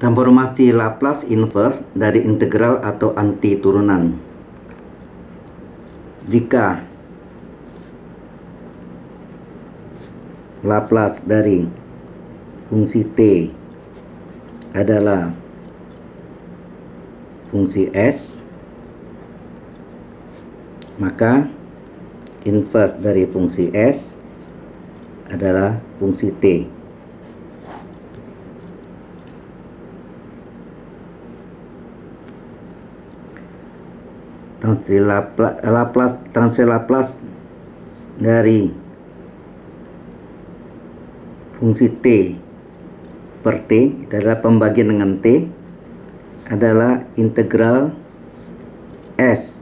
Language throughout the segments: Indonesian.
Transformasi Laplace inverse dari integral atau anti turunan. Jika Laplace dari fungsi T adalah fungsi S, maka inverse dari fungsi S adalah fungsi T. Transfer Laplace dari fungsi T per T itu adalah pembagian dengan T adalah integral S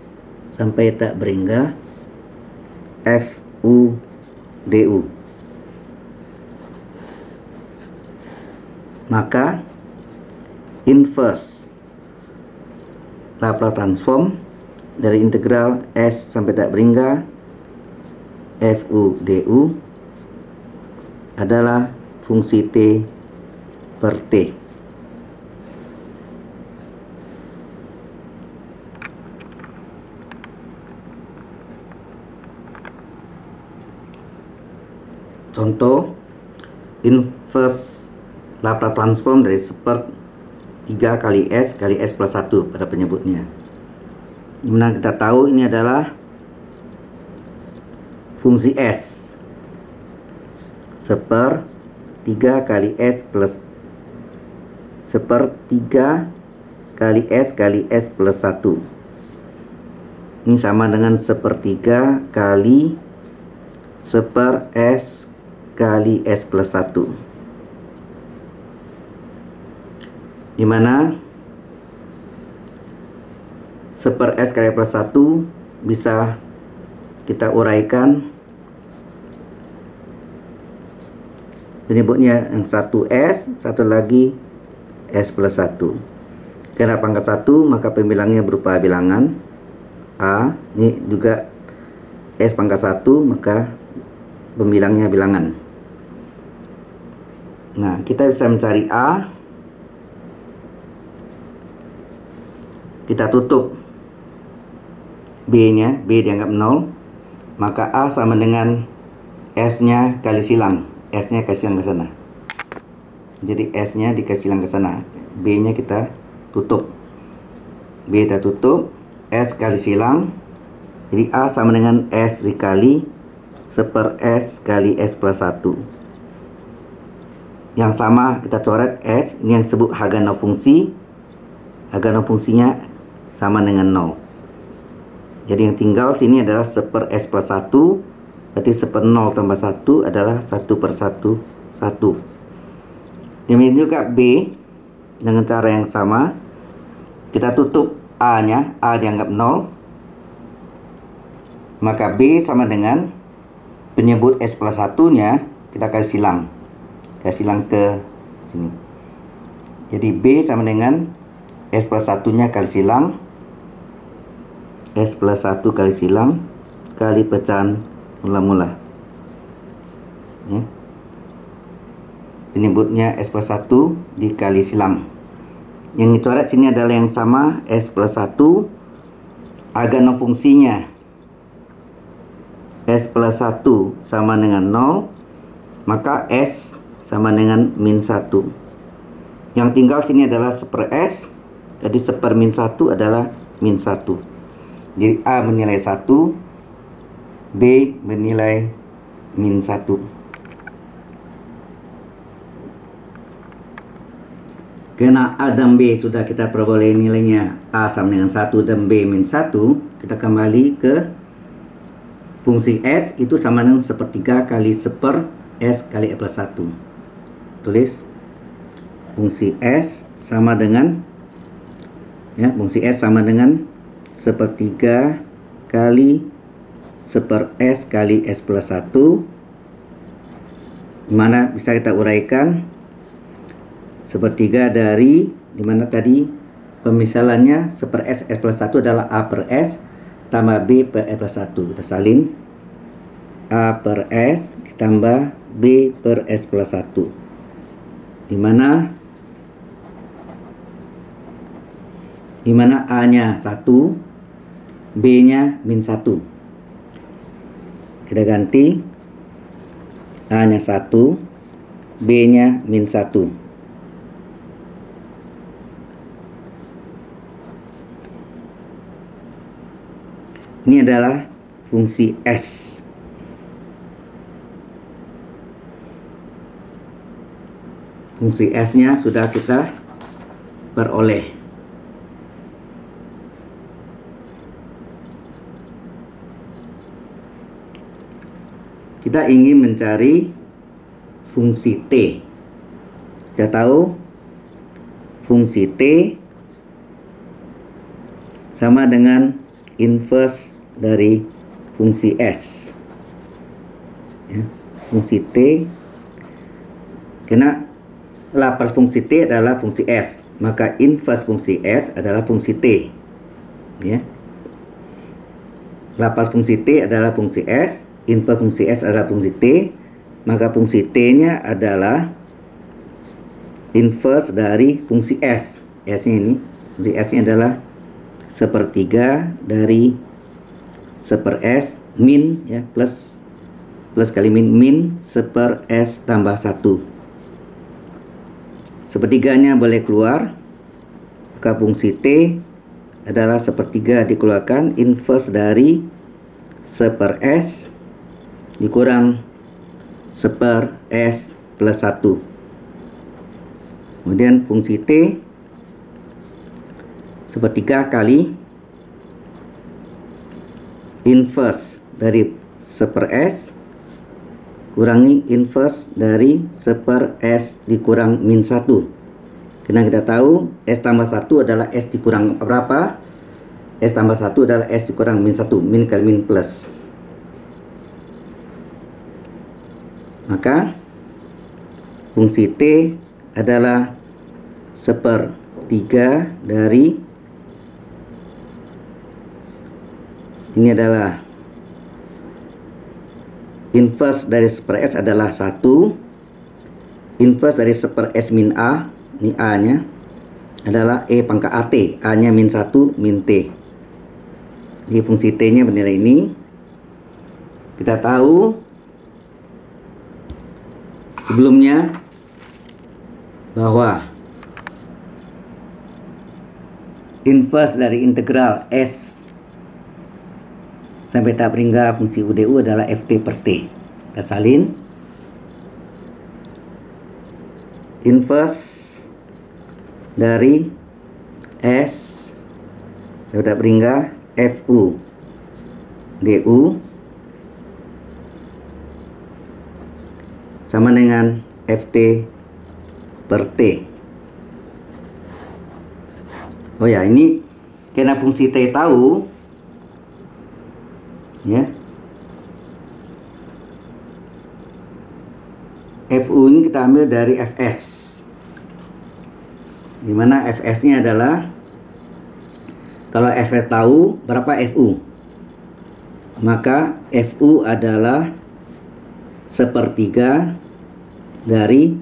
sampai tak berhingga f u du. Maka inverse Laplace transform dari integral S sampai tak berhingga f u du adalah fungsi T per T. Contoh, inverse Laplace transform dari 1/3 kali S plus 1 pada penyebutnya. Dimana kita tahu ini adalah fungsi S 1/3 kali S plus 1/3 kali S plus 1. Ini sama dengan 1/3 kali S kali S plus 1, dimana 1/S kali S plus 1 bisa kita uraikan penyebutnya yang satu S, satu lagi S plus 1. Karena pangkat 1 maka pembilangnya berupa bilangan A, ini juga S pangkat 1 maka pembilangnya bilangan. Nah, kita bisa mencari A, kita tutup B nya, B dianggap 0, maka A sama dengan S nya kali silang, S nya kasih silang ke sana. Jadi S nya dikasih silang ke sana, B nya kita tutup, B kita tutup, S kali silang, jadi A sama dengan S dikali 1/S kali S plus 1. Yang sama kita coret S, ini yang disebut harga nol fungsi. Harga nol fungsinya sama dengan 0. Jadi yang tinggal sini adalah 1/S plus 1, berarti 1/0 tambah 1 adalah 1/1 1. Demikian juga B dengan cara yang sama. Kita tutup A nya, A dianggap 0, maka B sama dengan penyebut S plus 1 nya kita kasih silang, ke sini. Jadi B sama dengan S plus 1 nya kali silang, S plus 1 kali silang kali pecahan mula-mula ya. Penyebutnya S plus 1 dikali silang. Yang dicoret sini adalah yang sama, S plus 1. Harga nol fungsinya S plus 1 sama dengan 0, maka S sama dengan min 1. Yang tinggal sini adalah 1/S, jadi 1/-1 adalah min 1. Jadi A bernilai 1, B bernilai min 1. Karena A dan B sudah kita peroleh nilainya A sama dengan 1 dan B min 1, kita kembali ke fungsi S itu sama dengan 1/3 kali 1/S kali S plus 1. Tulis fungsi S sama dengan fungsi S sama dengan 1/3 kali 1/S kali S plus 1, dimana bisa kita uraikan 1/3 dari, dimana tadi pemisalannya 1/S S plus 1 adalah A per S tambah B per S plus 1. Kita salin A per S ditambah B per S plus 1, dimana di mana A-nya 1, B-nya min 1. Kita ganti A-nya 1, B-nya min 1. Ini adalah fungsi S. Fungsi S-nya sudah kita peroleh. Kita ingin mencari fungsi T. Kita tahu fungsi T sama dengan inverse dari fungsi S. Ya, fungsi T, karena lapas fungsi T adalah fungsi S, maka inverse fungsi S adalah fungsi T. Ya. Lapas fungsi T adalah fungsi S, inverse fungsi S adalah fungsi T, maka fungsi T-nya adalah inverse dari fungsi S. S-nya ini, fungsi S-nya adalah 1/3 dari 1/S min, ya, plus kali min 1/S tambah 1. 1/3-nya boleh keluar, maka fungsi T adalah 1/3 dikeluarkan inverse dari 1/S dikurang 1/S plus 1. Kemudian fungsi T 1/3 kali inverse dari 1/S kurangi inverse dari 1/S dikurang min 1. Karena kita tahu S tambah 1 adalah S dikurang berapa? S tambah 1 adalah S dikurang min 1. Min kali min plus. Maka fungsi T adalah 1/3 dari, ini adalah inverse dari 1/S adalah 1. Inverse dari 1/S min A, ini A-nya adalah E pangkat AT. A-nya min 1 min T. Jadi fungsi T-nya bernilai ini. Kita tahu sebelumnya bahwa inverse dari integral S sampai tahap hingga fungsi UDU adalah FT per T. Kita salin inverse dari S sampai tahap hingga FU DU sama dengan FT per T. Oh ya, ini karena fungsi T tahu, ya, FU ini kita ambil dari Fs, dimana Fs-nya adalah, kalau Fs tahu berapa Fu, maka Fu adalah 1/3 dari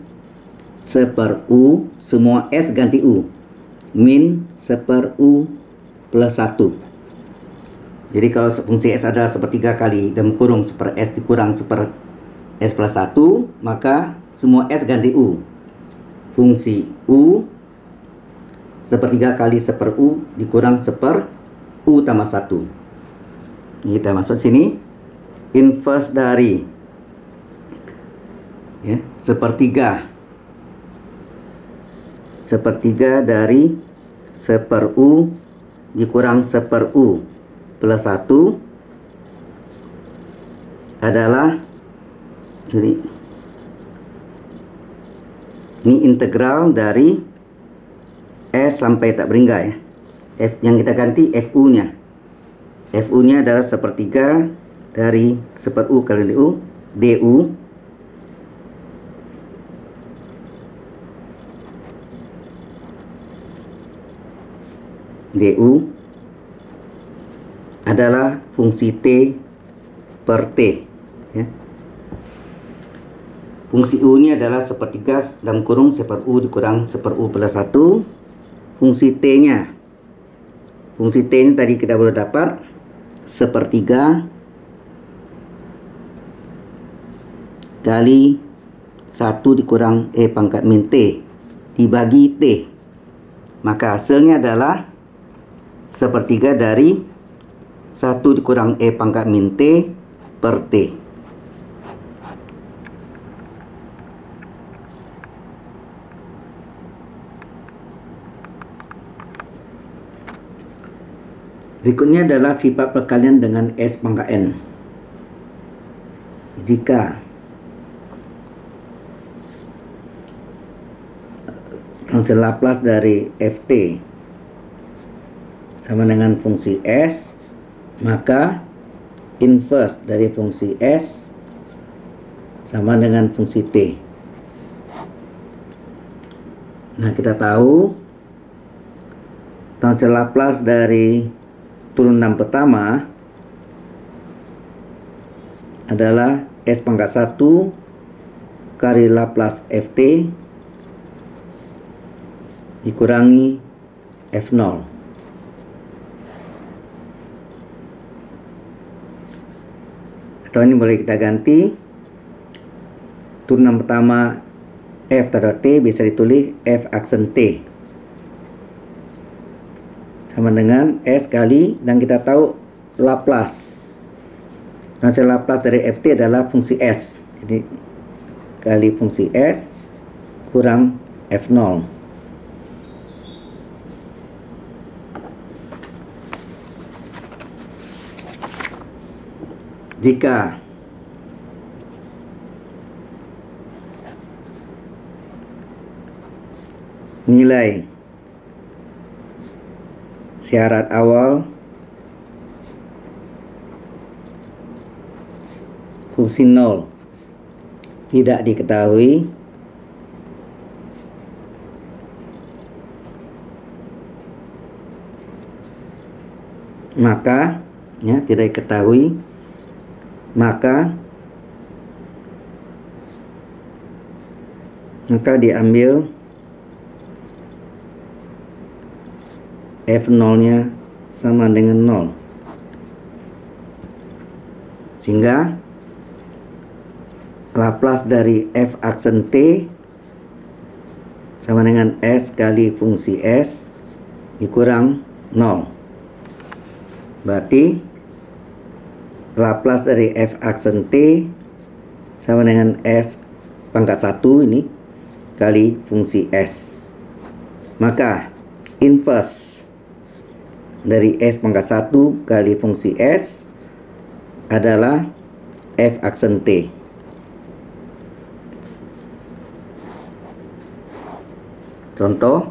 1/U semua S ganti U min 1/U plus 1. Jadi kalau fungsi S adalah 1/3 kali dalam kurung 1/S dikurang 1/S plus 1, maka semua S ganti U. Fungsi U 1/3 kali 1/U dikurang 1/U tambah 1. Ini kita masuk sini. Inverse dari, ya, 1/3 dari 1/U dikurang 1/U plus 1 adalah, jadi ini integral dari S sampai tak berhingga, ya. F yang kita ganti FU nya. FU nya adalah 1/3 dari 1/U kali DU DU adalah fungsi T per T, ya. Fungsi U nya adalah 1/3 dalam kurung 1/U dikurang 1/U plus 1. Fungsi T nya Fungsi T ini tadi kita baru dapat sepertiga kali 1 dikurang E pangkat min T dibagi T. Maka hasilnya adalah sepertiga dari 1 dikurang E pangkat min T per T. Berikutnya adalah sifat perkalian dengan S pangkat N. Jika fungsi Laplace dari Ft sama dengan fungsi S, maka inverse dari fungsi S sama dengan fungsi T. Nah, kita tahu fungsi Laplace dari turunan pertama adalah S pangkat 1 kali Laplace Ft dikurangi F0. Atau ini boleh kita ganti, turunan pertama F terhadap T bisa ditulis F aksen T sama dengan S kali, dan kita tahu Laplace, hasil Laplace dari Ft adalah fungsi S, jadi kali fungsi S kurang F0. Jika nilai syarat awal fungsi 0 tidak diketahui, maka tidak diketahui, maka diambil F0 nya sama dengan 0, sehingga Laplace dari F aksen T sama dengan S kali fungsi S dikurang 0. Berarti Laplace dari F aksen T sama dengan S pangkat 1 ini kali fungsi S. Maka inverse dari S pangkat 1 kali fungsi S adalah F aksen T. Contoh,